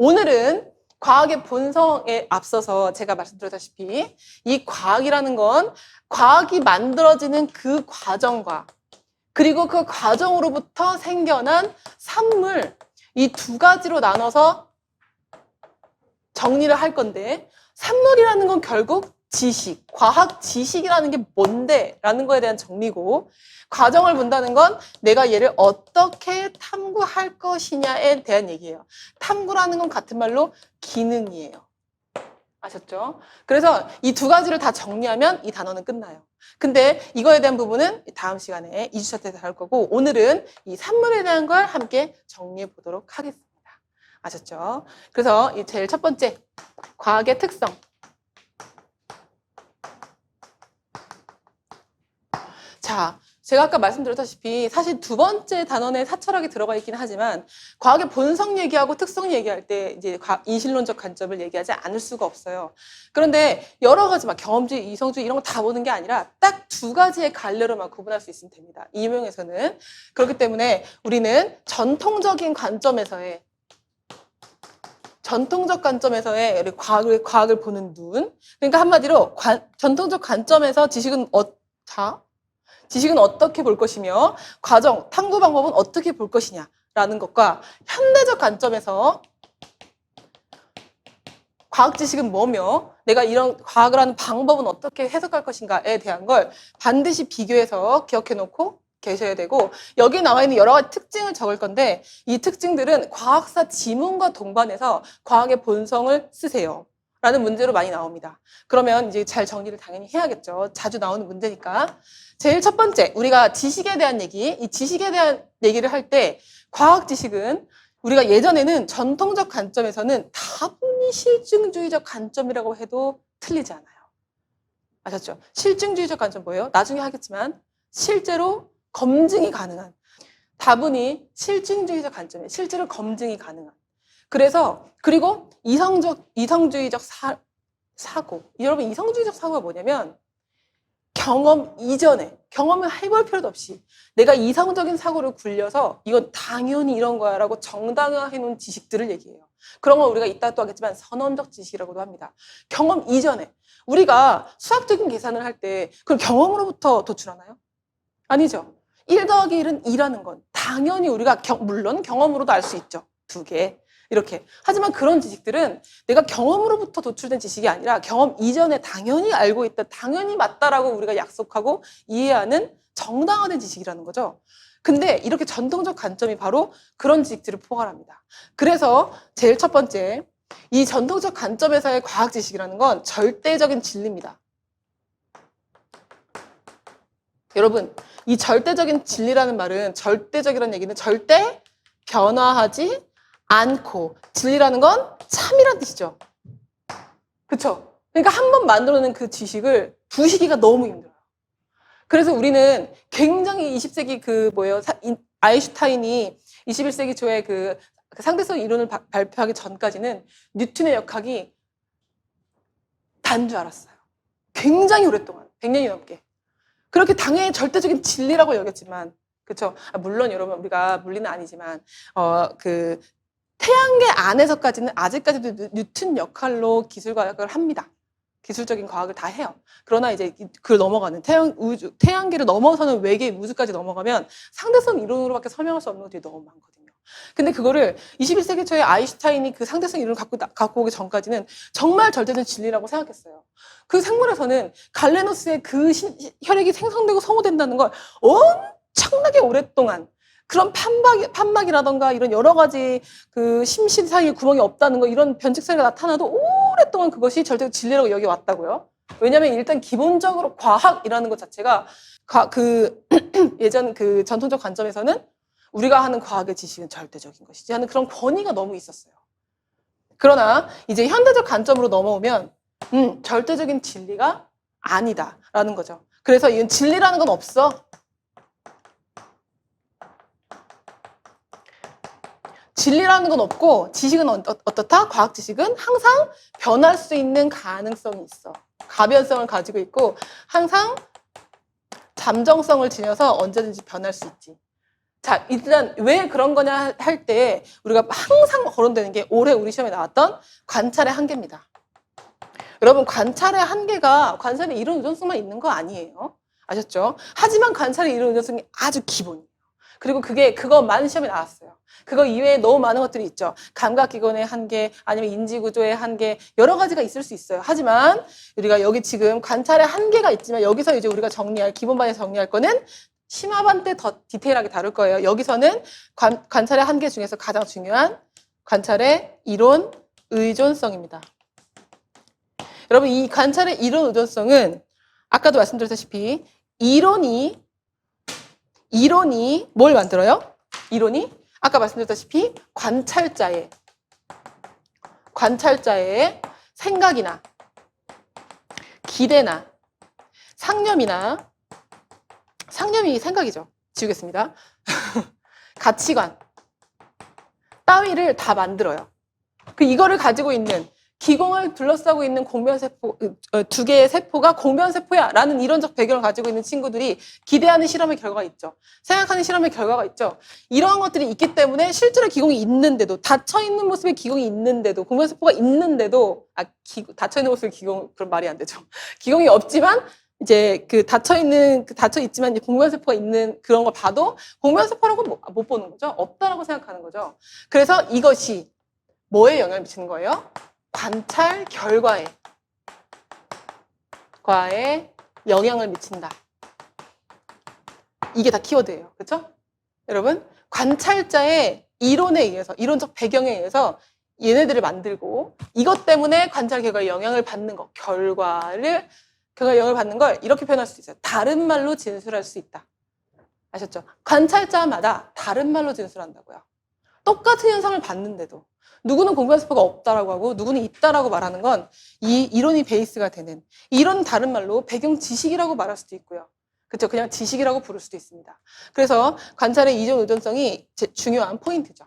오늘은 과학의 본성에 앞서서 제가 말씀드렸다시피 이 과학이라는 건 과학이 만들어지는 그 과정과 그리고 그 과정으로부터 생겨난 산물, 이 두 가지로 나눠서 정리를 할 건데, 산물이라는 건 결국 지식, 과학 지식이라는 게 뭔데? 라는 거에 대한 정리고, 과정을 본다는 건 내가 얘를 어떻게 탐구할 것이냐에 대한 얘기예요. 탐구라는 건 같은 말로 기능이에요. 아셨죠? 그래서 이 두 가지를 다 정리하면 이 단어는 끝나요. 근데 이거에 대한 부분은 다음 시간에 2주차 때 다룰 거고, 오늘은 이 산물에 대한 걸 함께 정리해 보도록 하겠습니다. 아셨죠? 그래서 이 제일 첫 번째, 과학의 특성. 자, 제가 아까 말씀드렸다시피 사실 두 번째 단원에 사철학이 들어가 있긴 하지만 과학의 본성 얘기하고 특성 얘기할 때 이제 이실론적 관점을 얘기하지 않을 수가 없어요. 그런데 여러 가지 막 경험주의, 이성주의 이런 거 다 보는 게 아니라 딱 두 가지의 갈래로만 구분할 수 있으면 됩니다. 이 유형에서는. 그렇기 때문에 우리는 전통적인 관점에서의 과학을 보는 눈. 그러니까 한마디로 전통적 관점에서 지식은 어떻게 볼 것이며 과정, 탐구 방법은 어떻게 볼 것이냐라는 것과 현대적 관점에서 과학 지식은 뭐며 내가 이런 과학을 하는 방법은 어떻게 해석할 것인가에 대한 걸 반드시 비교해서 기억해 놓고 계셔야 되고 여기 나와 있는 여러 가지 특징을 적을 건데 이 특징들은 과학사 지문과 동반해서 과학의 본성을 쓰세요. 라는 문제로 많이 나옵니다. 그러면 이제 잘 정리를 당연히 해야겠죠. 자주 나오는 문제니까. 제일 첫 번째, 우리가 지식에 대한 얘기, 이 지식에 대한 얘기를 할 때 과학 지식은 우리가 예전에는 전통적 관점에서는 다분히 실증주의적 관점이라고 해도 틀리지 않아요. 아셨죠? 실증주의적 관점 뭐예요? 나중에 하겠지만 실제로 검증이 가능한 다분히 실증주의적 관점이에요. 실제로 검증이 가능한. 그리고 이성주의적 사고. 여러분, 이성주의적 사고가 뭐냐면 경험 이전에 경험을 해볼 필요도 없이 내가 이성적인 사고를 굴려서 이건 당연히 이런 거야 라고 정당화해 놓은 지식들을 얘기해요. 그런 건 우리가 이따 또 하겠지만 선언적 지식이라고도 합니다. 경험 이전에 우리가 수학적인 계산을 할 때 그럼 경험으로부터 도출하나요? 아니죠. 1 더하기 1은 2라는 건 당연히 우리가 물론 경험으로도 알 수 있죠. 2개. 이렇게. 하지만 그런 지식들은 내가 경험으로부터 도출된 지식이 아니라 경험 이전에 당연히 알고 있다, 당연히 맞다라고 우리가 약속하고 이해하는 정당화된 지식이라는 거죠. 근데 이렇게 전통적 관점이 바로 그런 지식들을 포괄합니다. 그래서 제일 첫 번째, 이 전통적 관점에서의 과학 지식이라는 건 절대적인 진리입니다. 여러분, 이 절대적인 진리라는 말은 절대적이라는 얘기는 절대 변화하지 않고 진리라는 건 참이라는 뜻이죠. 그렇죠? 그러니까 한 번 만들어낸 그 지식을 부시기가 너무 힘들어요. 그래서 우리는 굉장히 20세기 아인슈타인이 21세기 초에 그 상대성 이론을 발표하기 전까지는 뉴턴의 역학이 단 줄 알았어요. 굉장히 오랫동안, 100년이 넘게. 그렇게 당연히 절대적인 진리라고 여겼지만, 그렇죠? 물론 여러분 우리가 물리는 아니지만 태양계 안에서까지는 아직까지도 뉴턴 역할로 기술 과학을 합니다. 기술적인 과학을 다 해요. 그러나 이제 그걸 넘어가는 태양계를 넘어서는 외계 우주까지 넘어가면 상대성 이론으로밖에 설명할 수 없는 것들이 너무 많거든요. 근데 그거를 21세기 초에 아인슈타인이 그 상대성 이론을 갖고 오기 전까지는 정말 절대적인 진리라고 생각했어요. 그 생물에서는 갈레노스의 그 혈액이 생성되고 소모된다는 걸 엄청나게 오랫동안 그런 판막이라던가 이런 여러 가지 그 심실 사이에 구멍이 없다는 거 이런 변칙 사례가 나타나도 오랫동안 그것이 절대적 진리라고 여겨왔다고요. 왜냐하면 일단 기본적으로 과학이라는 것 자체가 예전 그 전통적 관점에서는 우리가 하는 과학의 지식은 절대적인 것이지 하는 그런 권위가 너무 있었어요. 그러나 이제 현대적 관점으로 넘어오면 절대적인 진리가 아니다라는 거죠. 그래서 이건 진리라는 건 없어. 진리라는 건 없고 지식은 어떻다? 과학 지식은 항상 변할 수 있는 가능성이 있어. 가변성을 가지고 있고 항상 잠정성을 지녀서 언제든지 변할 수 있지. 자, 일단 왜 그런 거냐 할 때 우리가 항상 거론되는 게 올해 우리 시험에 나왔던 관찰의 한계입니다. 여러분, 관찰의 한계가 관찰의 이론 의존성만 있는 거 아니에요. 아셨죠? 하지만 관찰의 이론 의존성이 아주 기본이에요. 그리고 그것만 시험에 나왔어요. 그거 이외에 너무 많은 것들이 있죠. 감각기관의 한계, 아니면 인지구조의 한계, 여러 가지가 있을 수 있어요. 하지만 우리가 여기 지금 관찰의 한계가 있지만 여기서 이제 우리가 기본반에 정리할 거는 심화반 때 더 디테일하게 다룰 거예요. 여기서는 관찰의 한계 중에서 가장 중요한 관찰의 이론 의존성입니다. 여러분, 이 관찰의 이론 의존성은 아까도 말씀드렸다시피 이론이 뭘 만들어요? 이론이 아까 말씀드렸다시피 관찰자의 생각이나 기대나 상념이 생각이죠. 지우겠습니다. 가치관 따위를 다 만들어요. 이거를 가지고 있는 기공을 둘러싸고 있는 공변세포, 두 개의 세포가 공변세포야 라는 이론적 배경을 가지고 있는 친구들이 기대하는 실험의 결과가 있죠. 생각하는 실험의 결과가 있죠. 이러한 것들이 있기 때문에 실제로 기공이 있는데도, 닫혀있는 모습의 기공이 있는데도, 공변세포가 있는데도, 닫혀있는 모습의 기공, 그런 말이 안 되죠. 기공이 없지만, 이제 닫혀있지만 이제 공변세포가 있는 그런 걸 봐도 공변세포라고 못 보는 거죠. 없다라고 생각하는 거죠. 그래서 이것이 뭐에 영향을 미치는 거예요? 관찰 결과에 영향을 미친다. 이게 다 키워드예요. 그렇죠? 여러분, 관찰자의 이론에 의해서, 이론적 배경에 의해서 얘네들을 만들고 이것 때문에 관찰 결과에 영향을 받는 거, 결과에 영향을 받는 걸 이렇게 표현할 수 있어요. 다른 말로 진술할 수 있다. 아셨죠? 관찰자마다 다른 말로 진술한다고요. 똑같은 현상을 봤는데도 누구는 공변세포가 없다라고 하고 누구는 있다라고 말하는 건 이 이론이 베이스가 되는, 이론은 다른 말로 배경 지식이라고 말할 수도 있고요. 그렇죠? 그냥 지식이라고 부를 수도 있습니다. 그래서 관찰의 이론 의존성이 중요한 포인트죠.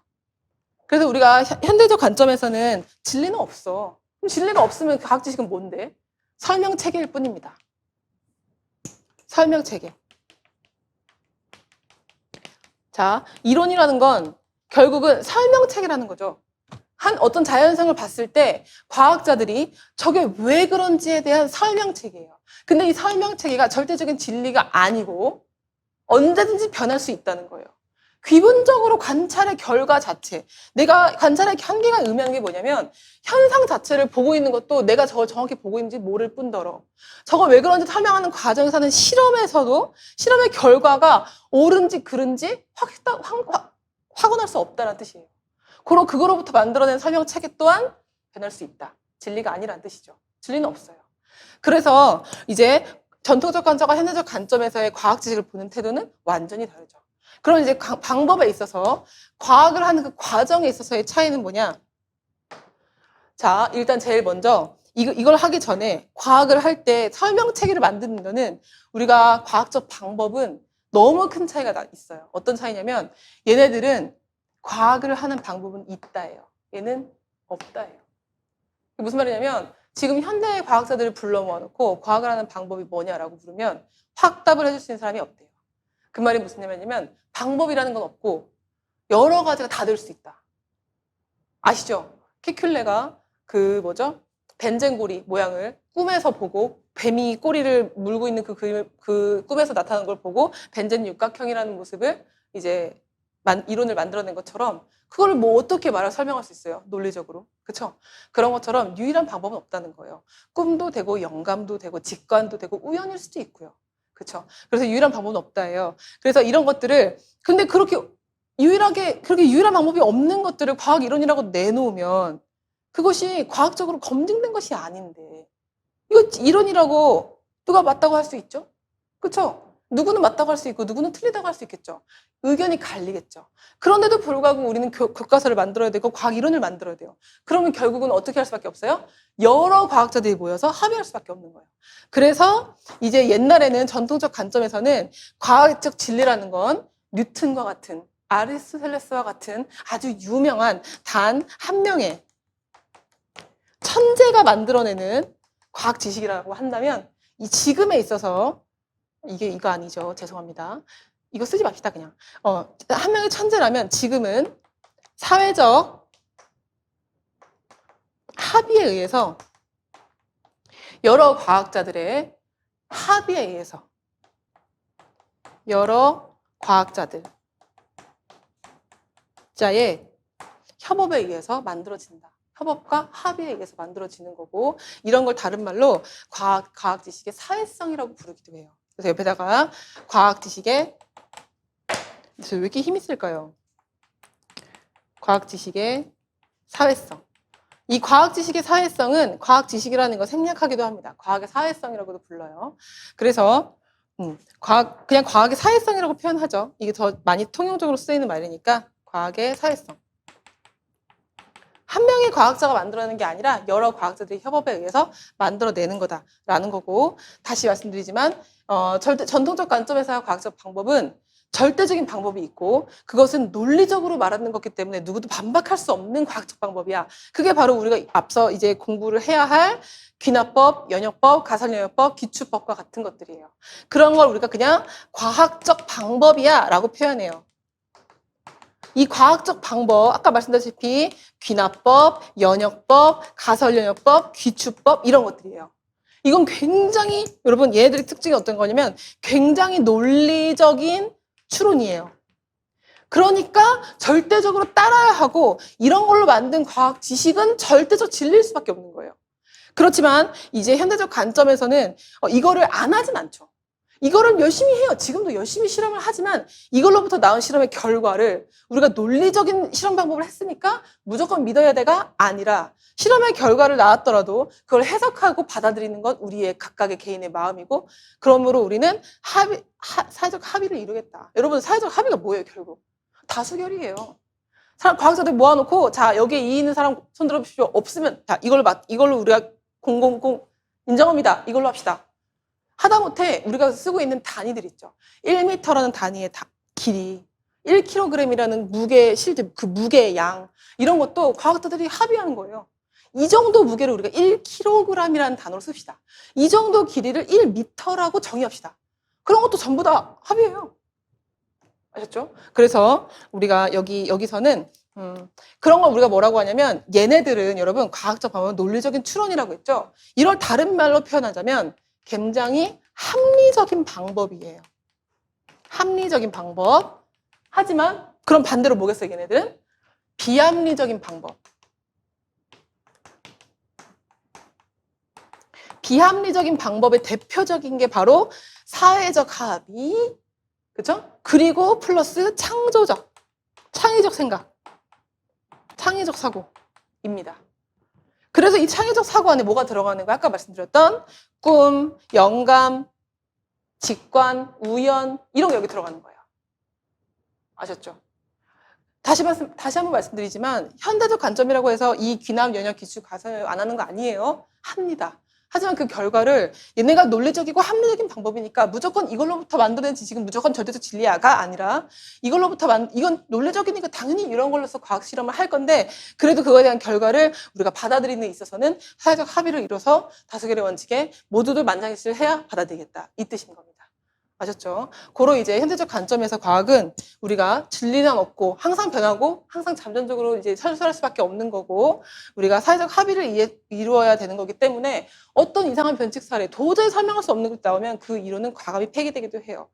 그래서 우리가 현대적 관점에서는 진리는 없어. 그럼 진리가 없으면 과학 지식은 뭔데? 설명체계일 뿐입니다. 설명체계. 자, 이론이라는 건 결국은 설명체계라는 거죠. 어떤 자연현상을 봤을 때 과학자들이 저게 왜 그런지에 대한 설명체계예요. 근데 이 설명체계가 절대적인 진리가 아니고 언제든지 변할 수 있다는 거예요. 기본적으로 관찰의 결과 자체, 내가 관찰의 한계가 의미하는 게 뭐냐면 현상 자체를 보고 있는 것도 내가 저걸 정확히 보고 있는지 모를 뿐더러 저걸 왜 그런지 설명하는 과정에서 하는 실험에서도 실험의 결과가 옳은지 그른지 확언할 수 없다는 뜻이에요. 그거로부터 만들어낸 설명 체계 또한 변할 수 있다. 진리가 아니란 뜻이죠. 진리는 없어요. 그래서 이제 전통적 관점과 현대적 관점에서의 과학 지식을 보는 태도는 완전히 다르죠. 그럼 이제 방법에 있어서 과학을 하는 그 과정에 있어서의 차이는 뭐냐? 자, 일단 제일 먼저 이걸 하기 전에 과학을 할 때 설명 체계를 만드는 거는 우리가 과학적 방법은 너무 큰 차이가 있어요. 어떤 차이냐면 얘네들은 과학을 하는 방법은 있다예요. 얘는 없다예요. 무슨 말이냐면 지금 현대의 과학자들을 불러 모아놓고 과학을 하는 방법이 뭐냐라고 물으면 확답을 해줄 수 있는 사람이 없대요. 그 말이 무슨 말이냐면 방법이라는 건 없고 여러 가지가 다 될 수 있다. 아시죠? 케큘레가 벤젠고리 모양을 꿈에서 보고 뱀이 꼬리를 물고 있는 그 꿈에서 나타나는 걸 보고 벤젠 육각형이라는 모습을 이제 이론을 만들어낸 것처럼 그걸 뭐 어떻게 설명할 수 있어요? 논리적으로. 그렇죠? 그런 것처럼 유일한 방법은 없다는 거예요. 꿈도 되고 영감도 되고 직관도 되고 우연일 수도 있고요. 그렇죠? 그래서 유일한 방법은 없다예요. 그래서 이런 것들을 근데 그렇게 유일한 방법이 없는 것들을 과학 이론이라고 내놓으면 그것이 과학적으로 검증된 것이 아닌데 이거 이론이라고 누가 맞다고 할 수 있죠? 그렇죠? 누구는 맞다고 할 수 있고 누구는 틀리다고 할 수 있겠죠. 의견이 갈리겠죠. 그런데도 불구하고 우리는 교과서를 만들어야 되고 과학 이론을 만들어야 돼요. 그러면 결국은 어떻게 할 수밖에 없어요? 여러 과학자들이 모여서 합의할 수밖에 없는 거예요. 그래서 이제 옛날에는 전통적 관점에서는 과학적 진리라는 건 뉴턴과 같은 아리스토텔레스와 같은 아주 유명한 단 한 명의 천재가 만들어내는 과학 지식이라고 한다면 이 지금에 있어서 이거 아니죠. 죄송합니다. 이거 쓰지 맙시다, 그냥. 한 명의 천재라면 지금은 사회적 합의에 의해서 여러 과학자들의 합의에 의해서 여러 과학자들 자의 협업에 의해서 만들어진다. 협업과 합의에 의해서 만들어지는 거고, 이런 걸 다른 말로 과학 지식의 사회성이라고 부르기도 해요. 그래서 옆에다가 과학 지식의, 왜 이렇게 힘이 쓸까요? 과학 지식의 사회성. 이 과학 지식의 사회성은 과학 지식이라는 걸 생략하기도 합니다. 과학의 사회성이라고도 불러요. 그래서 그냥 과학의 사회성이라고 표현하죠. 이게 더 많이 통용적으로 쓰이는 말이니까 과학의 사회성. 한 명의 과학자가 만들어내는 게 아니라 여러 과학자들의 협업에 의해서 만들어내는 거다라는 거고, 다시 말씀드리지만 전통적 관점에서 과학적 방법은 절대적인 방법이 있고, 그것은 논리적으로 말하는 거기 때문에 누구도 반박할 수 없는 과학적 방법이야. 그게 바로 우리가 앞서 이제 공부를 해야 할 귀납법, 연역법, 가설연역법, 기출법과 같은 것들이에요. 그런 걸 우리가 그냥 과학적 방법이야 라고 표현해요. 이 과학적 방법, 아까 말씀드렸다시피 귀납법, 연역법, 가설연역법, 기출법 이런 것들이에요. 이건 굉장히, 여러분 얘네들의 특징이 어떤 거냐면 굉장히 논리적인 추론이에요. 그러니까 절대적으로 따라야 하고, 이런 걸로 만든 과학 지식은 절대적 진리일 수밖에 없는 거예요. 그렇지만 이제 현대적 관점에서는 이거를 안 하진 않죠. 이거를 열심히 해요. 지금도 열심히 실험을 하지만 이걸로부터 나온 실험의 결과를 우리가 논리적인 실험 방법을 했으니까 무조건 믿어야 돼가 아니라, 실험의 결과를 나왔더라도 그걸 해석하고 받아들이는 건 우리의 각각의 개인의 마음이고, 그러므로 우리는 사회적 합의를 이루겠다. 여러분, 사회적 합의가 뭐예요, 결국? 다수결이에요. 과학자들 모아놓고, 자, 여기에 이의 있는 사람 손 들어보십시오. 없으면, 자, 이걸로 우리가 공공공 인정합니다. 이걸로 합시다. 하다못해 우리가 쓰고 있는 단위들 있죠. 1m라는 단위의 길이, 1kg이라는 무게 실제 그 무게의 양, 이런 것도 과학자들이 합의하는 거예요. 이 정도 무게를 우리가 1kg이라는 단어로 씁시다. 이 정도 길이를 1m라고 정의합시다. 그런 것도 전부 다 합의해요. 아셨죠? 그래서 우리가 여기서는 그런 걸 우리가 뭐라고 하냐면, 얘네들은 여러분 과학적 방법은 논리적인 추론이라고 했죠. 이걸 다른 말로 표현하자면 굉장히 합리적인 방법이에요. 합리적인 방법. 하지만 그럼 반대로 뭐겠어요, 얘네들은? 비합리적인 방법. 비합리적인 방법의 대표적인 게 바로 사회적 합의, 그죠? 그리고 플러스 창의적 생각, 창의적 사고입니다. 그래서 이 창의적 사고 안에 뭐가 들어가는 거야? 아까 말씀드렸던 꿈, 영감, 직관, 우연, 이런 게 여기 들어가는 거예요. 아셨죠? 다시 한번 말씀드리지만 현대적 관점이라고 해서 이 귀남, 연역, 기출, 가설 안 하는 거 아니에요. 합니다. 하지만 그 결과를 얘네가 논리적이고 합리적인 방법이니까 무조건 이걸로부터 만들어낸 지식은 무조건 절대적 진리야가 아니라, 이건 논리적이니까 당연히 이런 걸로서 과학 실험을 할 건데, 그래도 그거에 대한 결과를 우리가 받아들이는 데 있어서는 사회적 합의를 이뤄서 다수결의 원칙에 모두들 만장일치를 해야 받아들이겠다, 이 뜻인 겁니다. 아셨죠? 고로 이제 현대적 관점에서 과학은 우리가 진리는 없고 항상 변하고 항상 잠정적으로 이제 설설할 수밖에 없는 거고, 우리가 사회적 합의를 이루어야 되는 거기 때문에 어떤 이상한 변칙 사례, 도저히 설명할 수 없는 것이 나오면 그 이론은 과감히 폐기되기도 해요.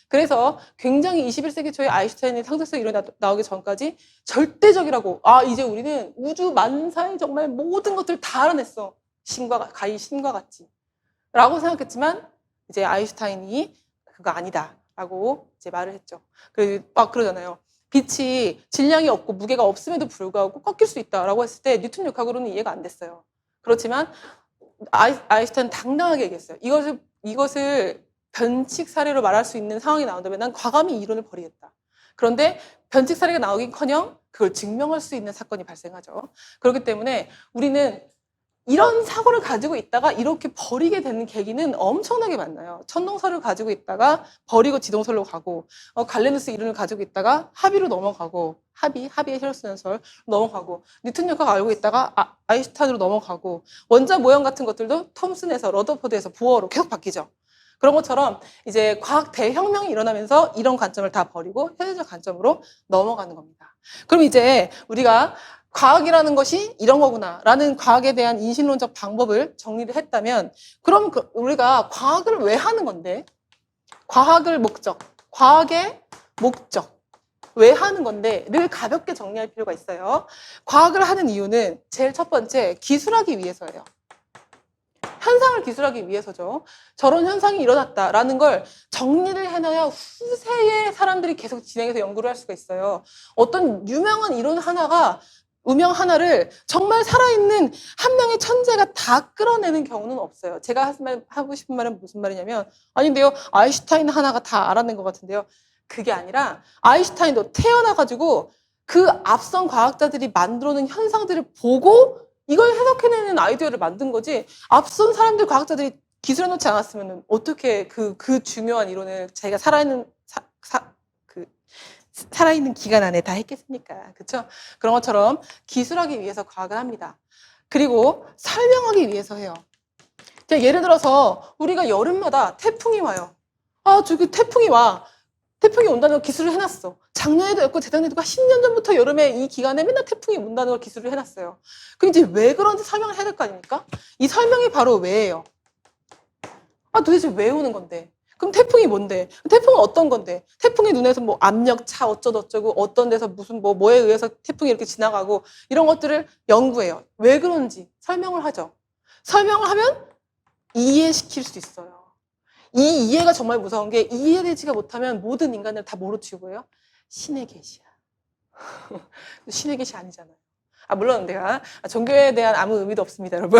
그래서 굉장히 21세기 초에 아인슈타인의 상대성 이론이 나오기 전까지 절대적이라고, 이제 우리는 우주 만사의 정말 모든 것들을 다 알아냈어. 가히 신과 같이. 라고 생각했지만 이제 아인슈타인이 그거 아니다 라고 이제 말을 했죠. 막 그러잖아요. 빛이 질량이 없고 무게가 없음에도 불구하고 꺾일 수 있다라고 했을 때 뉴턴 역학으로는 이해가 안 됐어요. 그렇지만 아인슈타인은 당당하게 얘기했어요. 이것을 변칙 사례로 말할 수 있는 상황이 나온다면 난 과감히 이론을 버리겠다. 그런데 변칙 사례가 나오긴커녕 그걸 증명할 수 있는 사건이 발생하죠. 그렇기 때문에 우리는 이런 사고를 가지고 있다가 이렇게 버리게 되는 계기는 엄청나게 많나요. 천동설을 가지고 있다가 버리고 지동설로 가고, 갈레누스 이론을 가지고 있다가 합의로 넘어가고, 합의의 혈수연설 넘어가고, 뉴턴 역학 알고 있다가 아인슈타인으로 넘어가고, 원자 모형 같은 것들도 톰슨에서 러더포드에서 보어로 계속 바뀌죠. 그런 것처럼 이제 과학 대혁명이 일어나면서 이런 관점을 다 버리고 현실적 관점으로 넘어가는 겁니다. 그럼 이제 우리가 과학이라는 것이 이런 거구나라는 과학에 대한 인식론적 방법을 정리를 했다면 그럼 우리가 과학을 왜 하는 건데? 과학의 목적, 왜 하는 건데?를 가볍게 정리할 필요가 있어요. 과학을 하는 이유는 제일 첫 번째, 기술하기 위해서예요. 현상을 기술하기 위해서죠. 저런 현상이 일어났다라는 걸 정리를 해놔야 후세에 사람들이 계속 진행해서 연구를 할 수가 있어요. 어떤 유명한 이론 우명 하나를 정말 살아있는 한 명의 천재가 다 끌어내는 경우는 없어요. 제가 하고 싶은 말은 무슨 말이냐면, 아닌데요, 아인슈타인 하나가 다 알아낸 것 같은데요. 그게 아니라 아인슈타인도 태어나가지고 그 앞선 과학자들이 만들어놓은 현상들을 보고 이걸 해석해내는 아이디어를 만든 거지, 앞선 사람들, 과학자들이 기술해놓지 않았으면 어떻게 그 중요한 이론을 자기가 살아있는 기간 안에 다 했겠습니까? 그렇죠? 그런 것처럼 기술하기 위해서 과학을 합니다. 그리고 설명하기 위해서 해요. 예를 들어서 우리가 여름마다 태풍이 와요. 아, 저기 태풍이 와. 태풍이 온다는 걸 기술을 해놨어. 작년에도 였고 재작년에도 10년 전부터 여름에 이 기간에 맨날 태풍이 온다는 걸 기술을 해놨어요. 그럼 이제 왜 그런지 설명을 해야 될 거 아닙니까? 이 설명이 바로 왜예요. 아, 도대체 왜 오는 건데? 그럼 태풍이 뭔데? 태풍은 어떤 건데? 태풍의 눈에서 뭐 압력 차 어쩌고저쩌고 어떤 데서 무슨 뭐에 의해서 태풍이 이렇게 지나가고 이런 것들을 연구해요. 왜 그런지 설명을 하죠. 설명을 하면 이해시킬 수 있어요. 이 이해가 정말 무서운 게, 이해되지가 못하면 모든 인간을 다 뭐로 취급해요? 신의 계시야. 신의 계시 아니잖아요. 아, 물론 내가 종교에 대한 아무 의미도 없습니다, 여러분.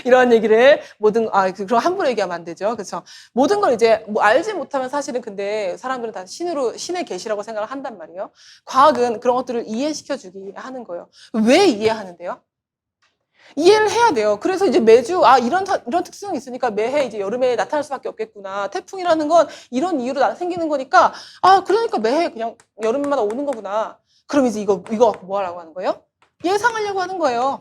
이런 얘기를 그럼 함부로 얘기하면 안 되죠. 그렇죠? 모든 걸 이제 뭐 알지 못하면 사실은 근데 사람들은 다 신의 계시라고 생각을 한단 말이에요. 과학은 그런 것들을 이해시켜주기 하는 거예요. 왜 이해하는데요? 이해를 해야 돼요. 그래서 이제 매주 이런 특성이 있으니까 매해 이제 여름에 나타날 수밖에 없겠구나. 태풍이라는 건 이런 이유로 생기는 거니까 그러니까 매해 그냥 여름마다 오는 거구나. 그럼 이제 이거 뭐 하라고 하는 거예요? 예상하려고 하는 거예요.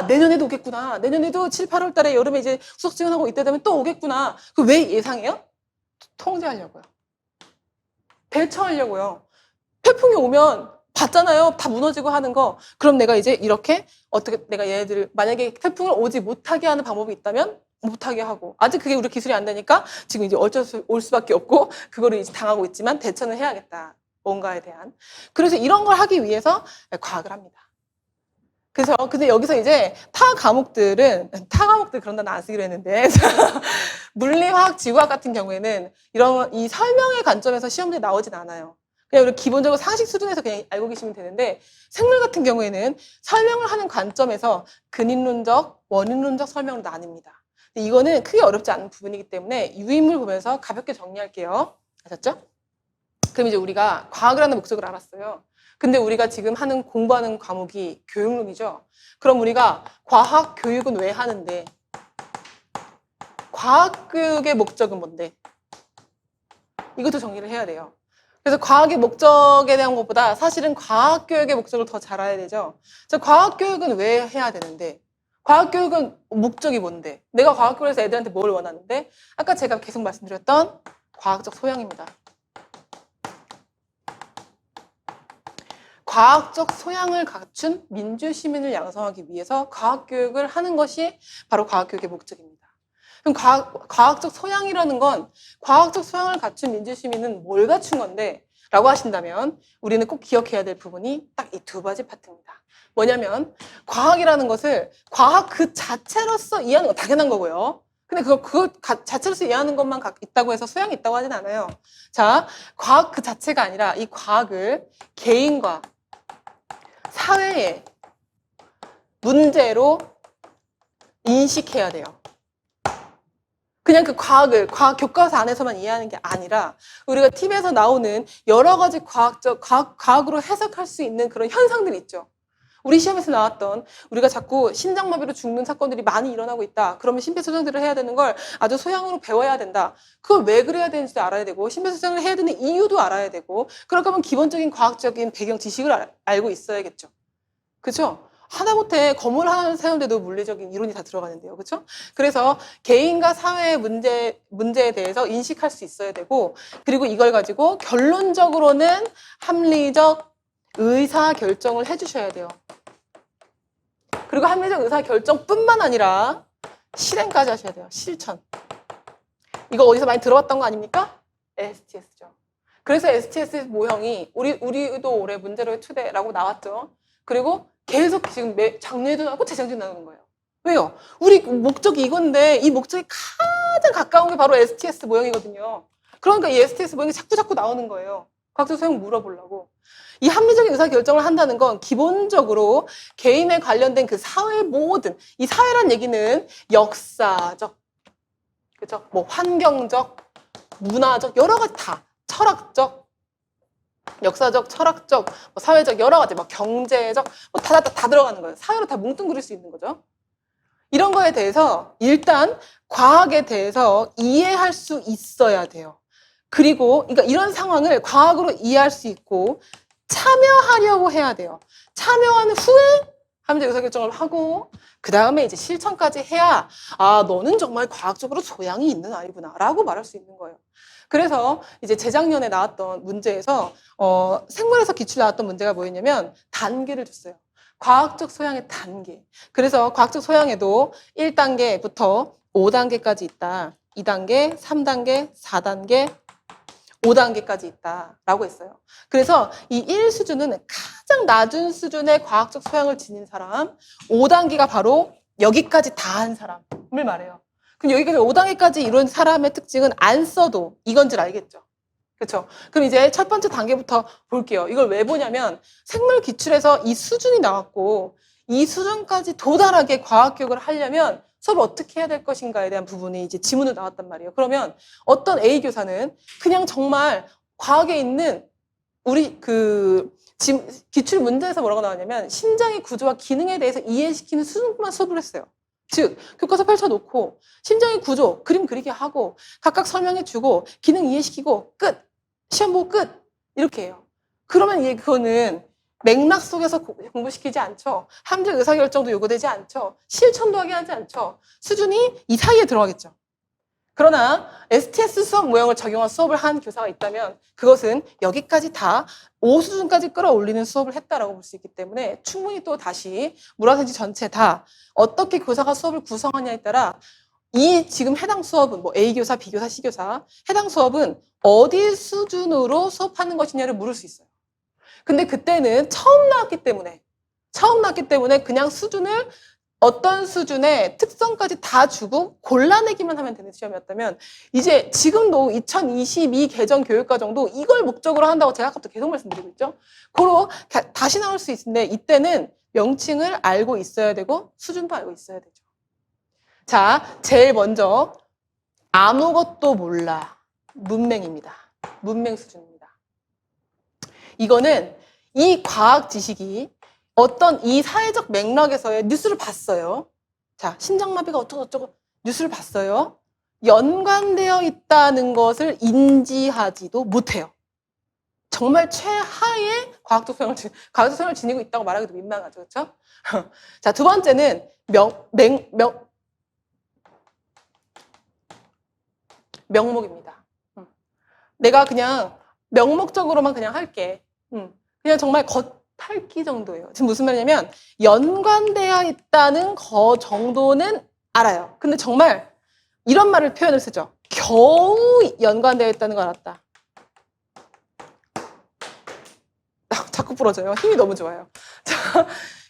내년에도 오겠구나. 내년에도 7, 8월 달에 여름에 이제 수석 지원하고 이때 되면 또 오겠구나. 그 왜 예상해요? 통제하려고요. 대처하려고요. 태풍이 오면 봤잖아요. 다 무너지고 하는 거. 그럼 내가 이제 이렇게 내가 얘네들을 만약에 태풍을 오지 못하게 하는 방법이 있다면 못하게 하고, 아직 그게 우리 기술이 안 되니까 지금 이제 올 수밖에 없고 그거를 이제 당하고 있지만 대처는 해야겠다. 뭔가에 대한. 그래서 이런 걸 하기 위해서 과학을 합니다. 그래서 근데 여기서 이제 타 과목들 그런 단어 안 쓰기로 했는데 물리, 화학, 지구학 같은 경우에는 이 설명의 관점에서 시험들이 나오진 않아요. 그냥 우리 기본적으로 상식 수준에서 그냥 알고 계시면 되는데, 생물 같은 경우에는 설명을 하는 관점에서 근인론적, 원인론적 설명으로 나뉩니다. 근데 이거는 크게 어렵지 않은 부분이기 때문에 유인물 보면서 가볍게 정리할게요. 아셨죠? 그럼 이제 우리가 과학을 하는 목적을 알았어요. 근데 우리가 지금 공부하는 과목이 교육론이죠. 그럼 우리가 과학 교육은 왜 하는데, 과학 교육의 목적은 뭔데? 이것도 정리를 해야 돼요. 그래서 과학의 목적에 대한 것보다 사실은 과학교육의 목적을 더 잘 알아야 되죠. 그래서 과학교육은 왜 해야 되는데, 과학교육은 목적이 뭔데, 내가 과학교육에서 애들한테 뭘 원하는데, 아까 제가 계속 말씀드렸던 과학적 소양입니다. 과학적 소양을 갖춘 민주시민을 양성하기 위해서 과학교육을 하는 것이 바로 과학교육의 목적입니다. 그럼 과학적 소양이라는 건, 과학적 소양을 갖춘 민주시민은 뭘 갖춘 건데? 라고 하신다면 우리는 꼭 기억해야 될 부분이 딱 이 두 가지 파트입니다. 뭐냐면, 과학이라는 것을 과학 그 자체로서 이해하는 건 당연한 거고요. 근데 그걸 자체로서 이해하는 것만 있다고 해서 소양이 있다고 하진 않아요. 자, 과학 그 자체가 아니라 이 과학을 개인과 사회의 문제로 인식해야 돼요. 그냥 그 과학 교과서 안에서만 이해하는 게 아니라 우리가 TV에서 나오는 여러 가지 과학으로 해석할 수 있는 그런 현상들이 있죠. 우리 시험에서 나왔던, 우리가 자꾸 심장마비로 죽는 사건들이 많이 일어나고 있다. 그러면 심폐소생술을 해야 되는 걸 아주 소양으로 배워야 된다. 그걸 왜 그래야 되는지도 알아야 되고, 심폐소생술을 해야 되는 이유도 알아야 되고, 그럴 거면 기본적인 과학적인 배경 지식을 알고 있어야겠죠. 그죠? 하다못해 건물 하나 세우는데도 물리적인 이론이 다 들어가는데요. 그렇죠? 그래서 개인과 사회의 문제에 대해서 인식할 수 있어야 되고, 그리고 이걸 가지고 결론적으로는 합리적 의사 결정을 해주셔야 돼요. 그리고 합리적 의사 결정뿐만 아니라 실행까지 하셔야 돼요. 실천. 이거 어디서 많이 들어봤던 거 아닙니까? STS죠. 그래서 STS 모형이 우리도 올해 문제로의 투대라고 나왔죠. 그리고 계속 지금 작년에도 나오고 재작년에도 나오는 거예요. 왜요? 우리 목적이 이건데 이 목적이 가장 가까운 게 바로 STS 모형이거든요. 그러니까 이 STS 모형이 자꾸 나오는 거예요. 과학적 소형 물어보려고. 이 합리적인 의사결정을 한다는 건 기본적으로 개인에 관련된 그 사회 모든, 이 사회란 얘기는 역사적, 그죠? 뭐 환경적, 문화적, 여러 가지 다, 철학적, 역사적, 철학적, 뭐 사회적, 여러 가지, 뭐 경제적, 뭐 다 들어가는 거예요. 사회로 다 뭉뚱그릴 수 있는 거죠. 이런 거에 대해서 일단 과학에 대해서 이해할 수 있어야 돼요. 그리고 그러니까 이런 상황을 과학으로 이해할 수 있고 참여하려고 해야 돼요. 참여한 후에 합리적 의사결정을 하고 그 다음에 이제 실천까지 해야 아 너는 정말 과학적으로 소양이 있는 아이구나 라고 말할 수 있는 거예요. 그래서 이제 재작년에 나왔던 문제에서 생물에서 기출 나왔던 문제가 뭐였냐면 단계를 줬어요. 과학적 소양의 단계. 그래서 과학적 소양에도 1단계부터 5단계까지 있다. 2단계, 3단계, 4단계, 5단계까지 있다라고 했어요. 그래서 이 1수준은 가장 낮은 수준의 과학적 소양을 지닌 사람, 5단계가 바로 여기까지 다 한 사람을 말해요. 그럼 여기까지 5단계까지 이룬 사람의 특징은 안 써도 이건 줄 알겠죠. 그렇죠? 그럼 이제 첫 번째 단계부터 볼게요. 이걸 왜 보냐면 생물 기출에서 이 수준이 나왔고 이 수준까지 도달하게 과학 교육을 하려면 수업을 어떻게 해야 될 것인가에 대한 부분이 이제 지문으로 나왔단 말이에요. 그러면 어떤 A 교사는 그냥 정말 과학에 있는 우리 기출 문제에서 뭐라고 나왔냐면 심장의 구조와 기능에 대해서 이해시키는 수준만 수업을 했어요. 즉 교과서 펼쳐놓고 심장의 구조, 그림 그리게 하고 각각 설명해주고 기능 이해시키고 끝! 시험 보고 끝! 이렇게 해요. 그러면 이게 그거는 맥락 속에서 공부시키지 않죠. 합리적 의사결정도 요구되지 않죠. 실천도 하게 하지 않죠. 수준이 이 사이에 들어가겠죠. 그러나 STS 수업 모형을 적용한 수업을 한 교사가 있다면 그것은 여기까지 다 5수준까지 끌어올리는 수업을 했다라고 볼 수 있기 때문에 충분히 또 다시 물화생지 전체 다 어떻게 교사가 수업을 구성하냐에 따라 이 지금 해당 수업은 뭐 A 교사, B 교사, C 교사 해당 수업은 어디 수준으로 수업하는 것이냐를 물을 수 있어요. 근데 그때는 처음 나왔기 때문에 그냥 수준을 어떤 수준의 특성까지 다 주고 골라내기만 하면 되는 시험이었다면 이제 지금도 2022 개정 교육과정도 이걸 목적으로 한다고 제가 아까부터 계속 말씀드리고 있죠. 그로 다시 나올 수 있는데 이때는 명칭을 알고 있어야 되고 수준도 알고 있어야 되죠. 자, 제일 먼저 아무것도 몰라. 문맹입니다. 문맹 수준입니다. 이거는 이 과학 지식이 어떤 이 사회적 맥락에서의 뉴스를 봤어요. 자, 심장마비가 어쩌고 뉴스를 봤어요. 연관되어 있다는 것을 인지하지도 못해요. 정말 최하의 과학적 소양을 지니고 있다고 말하기도 민망하죠. 그렇죠? 자, 두 번째는 명목입니다. 내가 그냥 명목적으로만 그냥 할게. 그냥 정말 겉핥기 정도예요. 지금 무슨 말이냐면 연관되어 있다는 거 정도는 알아요. 근데 정말 이런 말을 표현을 쓰죠. 겨우 연관되어 있다는 걸 알았다. 자꾸 부러져요. 힘이 너무 좋아요. 자,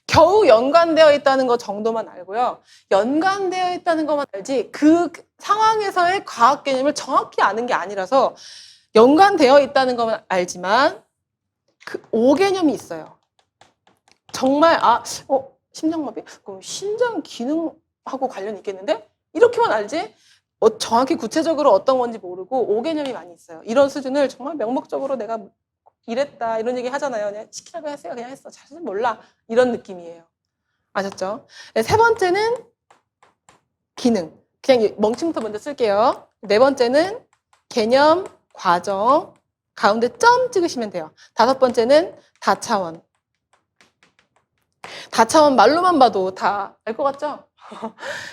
겨우 연관되어 있다는 것 정도만 알고요. 연관되어 있다는 것만 알지 그 상황에서의 과학 개념을 정확히 아는 게 아니라서 연관되어 있다는 것만 알지만 그 오개념이 있어요. 정말 심장마비? 그럼 심장 기능하고 관련이 있겠는데? 이렇게만 알지 정확히 구체적으로 어떤 건지 모르고 오개념이 많이 있어요. 이런 수준을 정말 명목적으로 내가 이랬다 이런 얘기 하잖아요. 그냥 시키라고 했어요. 그냥 했어. 잘 몰라. 이런 느낌이에요. 아셨죠? 네, 세 번째는 기능. 그냥 멍침부터 먼저 쓸게요. 네 번째는 개념, 과정, 가운데 점 찍으시면 돼요. 다섯 번째는 다차원. 다차원 말로만 봐도 다 알 것 같죠?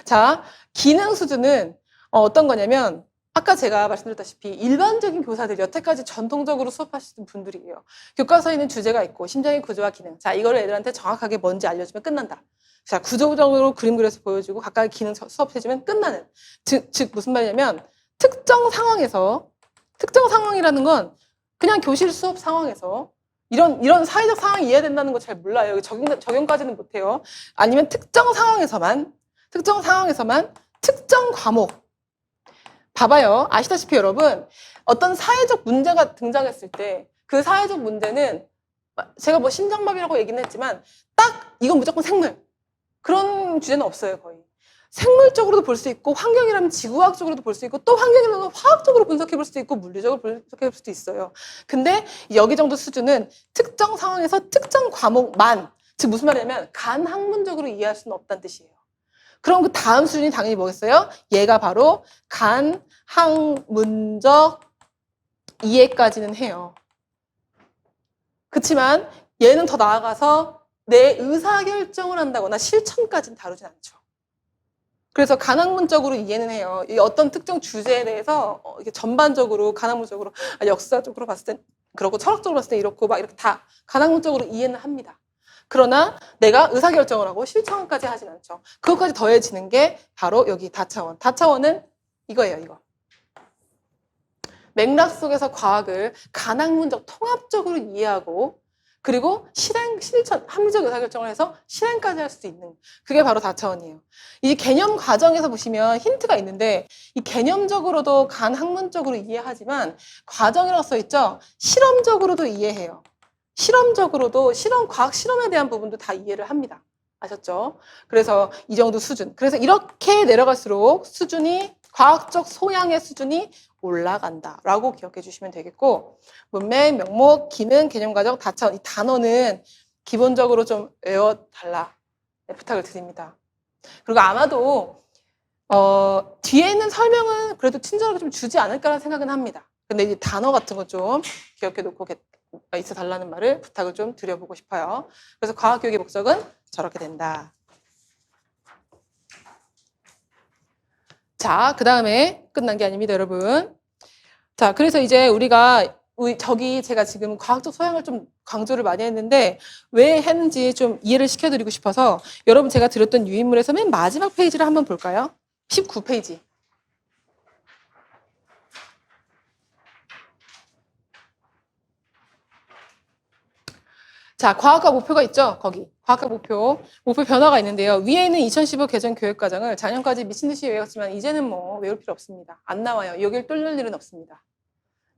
자, 기능 수준은 어떤 거냐면 아까 제가 말씀드렸다시피 일반적인 교사들이 여태까지 전통적으로 수업하시는 분들이에요. 교과서에 있는 주제가 있고 심장의 구조와 기능. 자, 이거를 애들한테 정확하게 뭔지 알려주면 끝난다. 자, 구조적으로 그림 그려서 보여주고 각각의 기능 수업해주면 끝나는. 즉 무슨 말이냐면 특정 상황이라는 건 그냥 교실 수업 상황에서 이런 사회적 상황이 이해된다는 거 잘 몰라요. 적용까지는 못해요. 아니면 특정 상황에서만 특정 과목. 봐봐요. 아시다시피 여러분, 어떤 사회적 문제가 등장했을 때 그 사회적 문제는 제가 뭐 심장마비라고 얘기는 했지만 딱 이건 무조건 생물. 그런 주제는 없어요, 거의. 생물적으로도 볼 수 있고 환경이라면 지구과학적으로도 볼 수 있고 또 환경이라면 화학적으로 분석해 볼 수도 있고 물리적으로 분석해 볼 수도 있어요. 근데 여기 정도 수준은 특정 상황에서 특정 과목만, 즉 무슨 말이냐면 간학문적으로 이해할 수는 없다는 뜻이에요. 그럼 그 다음 수준이 당연히 뭐겠어요? 얘가 바로 간학문적 이해까지는 해요. 그렇지만 얘는 더 나아가서 내 의사결정을 한다거나 실천까지는 다루진 않죠. 그래서 간학문적으로 이해는 해요. 이 어떤 특정 주제에 대해서 이게 전반적으로 간학문적으로 역사적으로 봤을 땐 그렇고 철학적으로 봤을 때 이렇고 막 이렇게 다 간학문적으로 이해는 합니다. 그러나 내가 의사결정을 하고 실천까지 하진 않죠. 그것까지 더해지는 게 바로 여기 다차원. 다차원은 이거예요, 이거. 맥락 속에서 과학을 간학문적 통합적으로 이해하고 그리고 실천, 합리적 의사결정을 해서 실행까지 할 수 있는 그게 바로 다차원이에요. 이 개념 과정에서 보시면 힌트가 있는데 이 개념적으로도 간학문적으로 이해하지만 과정이라고 써있죠. 실험적으로도 이해해요. 실험적으로도 과학 실험에 대한 부분도 다 이해를 합니다. 아셨죠? 그래서 이 정도 수준. 그래서 이렇게 내려갈수록 수준이 과학적 소양의 수준이 올라간다라고 기억해 주시면 되겠고 문맥, 명목, 기능, 개념, 과정, 다차원 이 단어는 기본적으로 좀 외워달라 부탁을 드립니다. 그리고 아마도 뒤에 있는 설명은 그래도 친절하게 좀 주지 않을까라는 생각은 합니다. 근데 이 단어 같은 거 좀 기억해 놓고 있어 달라는 말을 부탁을 좀 드려보고 싶어요. 그래서 과학교육의 목적은 저렇게 된다. 자, 그 다음에 끝난 게 아닙니다, 여러분. 자, 그래서 이제 우리가 제가 지금 과학적 소양을 좀 강조를 많이 했는데 왜 했는지 좀 이해를 시켜드리고 싶어서 여러분 제가 드렸던 유인물에서 맨 마지막 페이지를 한번 볼까요? 19페이지. 자, 과학과 목표가 있죠? 거기. 과학과 목표 변화가 있는데요. 위에 있는 2015 개정 교육과정을 작년까지 미친 듯이 외웠지만 이제는 뭐 외울 필요 없습니다. 안 나와요. 여길 뚫을 일은 없습니다.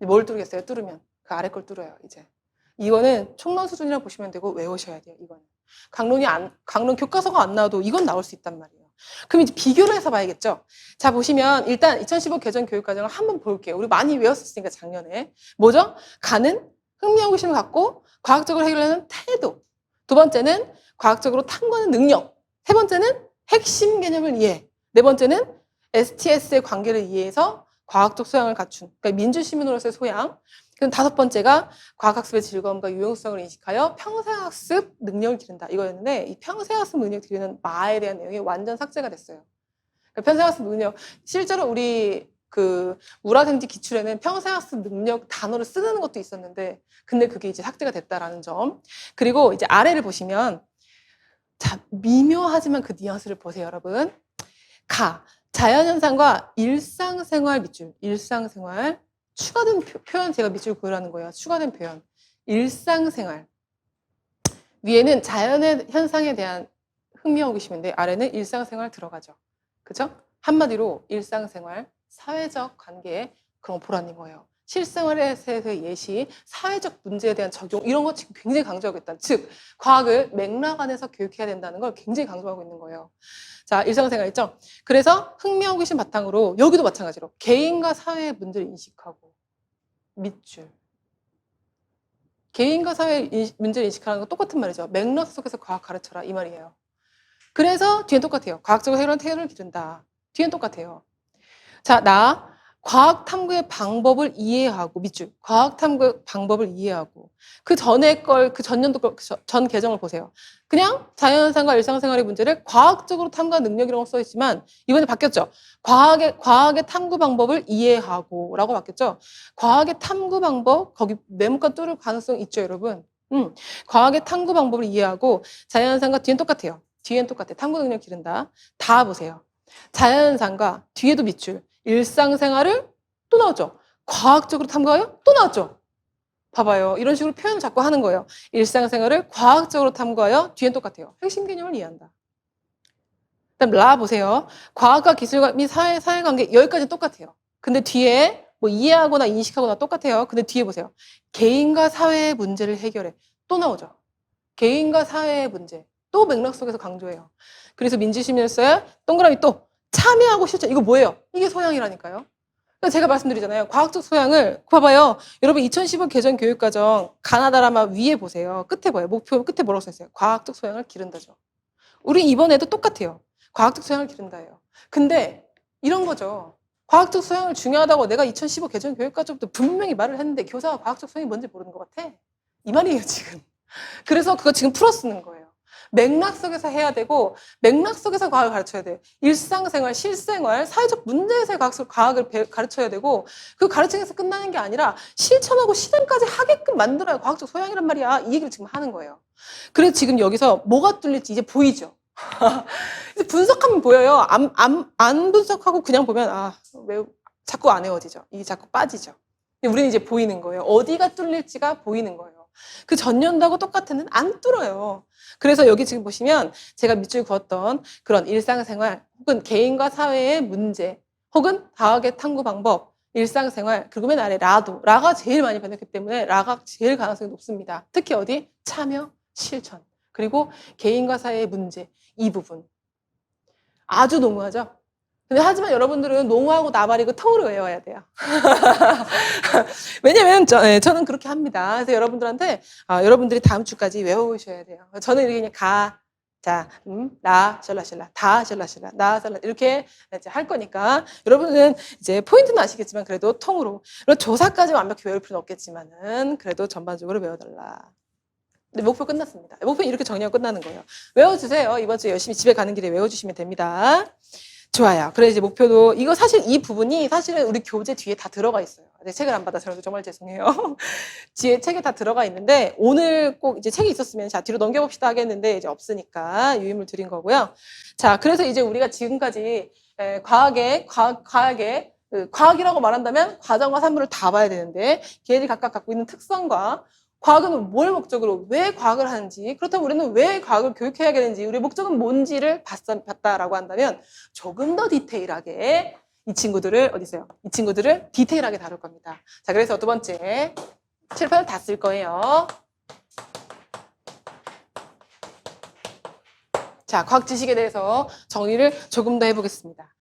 뭘 뚫겠어요? 뚫으면. 그 아래 걸 뚫어요, 이제. 이거는 총론 수준이라고 보시면 되고 외우셔야 돼요, 이거는. 강론 교과서가 안 나와도 이건 나올 수 있단 말이에요. 그럼 이제 비교를 해서 봐야겠죠? 자, 보시면 일단 2015 개정 교육과정을 한번 볼게요. 우리 많이 외웠었으니까 작년에. 뭐죠? 가는 흥미호기심을 갖고 과학적으로 해결하는 태도. 두 번째는 과학적으로 탐구하는 능력. 세 번째는 핵심 개념을 이해. 네 번째는 STS의 관계를 이해해서 과학적 소양을 갖춘. 그러니까 민주시민으로서의 소양. 그럼 다섯 번째가 과학학습의 즐거움과 유용성을 인식하여 평생학습 능력을 기른다. 이거였는데 이 평생학습 능력을 기르는 마에 대한 내용이 완전 삭제가 됐어요. 그러니까 평생학습 능력. 실제로 우리 그 우라생지 기출에는 평생학습 능력 단어를 쓰는 것도 있었는데 근데 그게 이제 삭제가 됐다라는 점. 그리고 이제 아래를 보시면 자, 미묘하지만 그 뉘앙스를 보세요, 여러분. 자연현상과 일상생활 밑줄. 일상생활. 추가된 표현 제가 밑줄 그으라는 거예요. 추가된 표현. 일상생활. 위에는 자연의 현상에 대한 흥미호기심인데 아래는 일상생활 들어가죠. 그죠? 한마디로 일상생활, 사회적 관계 그런 거 보라는 거예요. 실생활에서의 예시, 사회적 문제에 대한 적용 이런 거 지금 굉장히 강조하고 있다. 즉 과학을 맥락 안에서 교육해야 된다는 걸 굉장히 강조하고 있는 거예요. 자, 일상생활 있죠? 그래서 흥미호기심 바탕으로 여기도 마찬가지로 개인과 사회의 문제를 인식하고 밑줄. 개인과 사회의 문제를 인식하는 건 똑같은 말이죠. 맥락 속에서 과학 가르쳐라 이 말이에요. 그래서 뒤엔 똑같아요. 과학적으로 해결하는 태도를 기른다. 뒤엔 똑같아요. 자, 과학 탐구의 방법을 이해하고, 밑줄. 과학 탐구의 방법을 이해하고, 그 전에 걸, 그 전년도 걸, 전 계정을 보세요. 그냥 자연현상과 일상생활의 문제를 과학적으로 탐구한 능력이라고 써 있지만, 이번에 바뀌었죠. 과학의 탐구 방법을 이해하고, 라고 바뀌었죠. 과학의 탐구 방법, 거기 메모가 뚫을 가능성 있죠, 여러분. 과학의 탐구 방법을 이해하고, 자연현상과 뒤엔 똑같아요. 뒤엔 똑같아. 탐구 능력 기른다. 다 보세요. 자연현상과 뒤에도 밑줄. 일상생활을 또 나왔죠. 과학적으로 탐구하여 또 나왔죠. 봐봐요. 이런 식으로 표현을 자꾸 하는 거예요. 일상생활을 과학적으로 탐구하여 뒤엔 똑같아요. 핵심 개념을 이해한다. 그다음 라 보세요. 과학과 기술과 및 사회관계 여기까지는 똑같아요. 근데 뒤에 뭐 이해하거나 인식하거나 똑같아요. 근데 뒤에 보세요. 개인과 사회의 문제를 해결해. 또 나오죠. 개인과 사회의 문제. 또 맥락 속에서 강조해요. 그래서 민주시민으로서의 동그라미 또 참여하고 실천. 이거 뭐예요? 이게 소양이라니까요. 그러니까 제가 말씀드리잖아요. 과학적 소양을 봐봐요. 여러분 2015 개정 교육과정 가나다라마 위에 보세요. 끝에 봐요. 목표 끝에 뭐라고 써있어요? 과학적 소양을 기른다죠. 우리 이번에도 똑같아요. 과학적 소양을 기른다예요. 근데 이런 거죠. 과학적 소양을 중요하다고 내가 2015 개정 교육과정부터 분명히 말을 했는데 교사가 과학적 소양이 뭔지 모르는 것 같아. 이 말이에요 지금. 그래서 그거 지금 풀어 쓰는 거예요. 맥락 속에서 해야 되고 맥락 속에서 과학을 가르쳐야 돼. 일상생활, 실생활, 사회적 문제에서의 과학을 가르쳐야 되고 그 가르침에서 끝나는 게 아니라 실천하고 실행까지 하게끔 만들어야 과학적 소양이란 말이야. 이 얘기를 지금 하는 거예요. 그래서 지금 여기서 뭐가 뚫릴지 이제 보이죠. 이제 분석하면 보여요. 안 분석하고 그냥 보면 왜 자꾸 안 헤어지죠. 이게 자꾸 빠지죠. 우리는 이제 보이는 거예요. 어디가 뚫릴지가 보이는 거예요. 그 전년도하고 똑같은 안 뚫어요. 그래서 여기 지금 보시면 제가 밑줄 그었던 그런 일상생활 혹은 개인과 사회의 문제 혹은 과학의 탐구 방법, 일상생활 그리고 맨 아래 라가 제일 많이 변했기 때문에 라가 제일 가능성이 높습니다. 특히 어디? 참여, 실천 그리고 개인과 사회의 문제 이 부분 아주 농후하죠. 근데 하지만 여러분들은 농후하고 나발이고 통으로 외워야 돼요. 왜냐면 저는 그렇게 합니다. 그래서 여러분들한테 여러분들이 다음 주까지 외워오셔야 돼요. 저는 이렇게 그냥 라, 샬라샬라, 다, 샬라샬라, 나, 샬라 이렇게 이제 할 거니까 여러분은 이제 포인트는 아시겠지만 그래도 통으로 조사까지 완벽히 외울 필요는 없겠지만은 그래도 전반적으로 외워달라. 근데 목표 끝났습니다. 목표는 이렇게 정리하고 끝나는 거예요. 외워주세요. 이번 주에 열심히 집에 가는 길에 외워주시면 됩니다. 좋아요. 그래 이제 목표도 이거 사실 이 부분이 사실은 우리 교재 뒤에 다 들어가 있어요. 네, 책을 안 받아서 정말 죄송해요. 뒤에 책에 다 들어가 있는데 오늘 꼭 이제 책이 있었으면 자 뒤로 넘겨봅시다 하겠는데 이제 없으니까 유임을 드린 거고요. 자 그래서 이제 우리가 지금까지 과학이라고 말한다면 과정과 산물을 다 봐야 되는데 걔들이 각각 갖고 있는 특성과 과학은 뭘 목적으로 왜 과학을 하는지 그렇다면 우리는 왜 과학을 교육해야 되는지 우리의 목적은 뭔지를 봤다라고 한다면 조금 더 디테일하게 이 친구들을 이 친구들을 디테일하게 다룰 겁니다. 자 그래서 두 번째 칠판을 다 쓸 거예요. 자 과학 지식에 대해서 정리를 조금 더 해보겠습니다.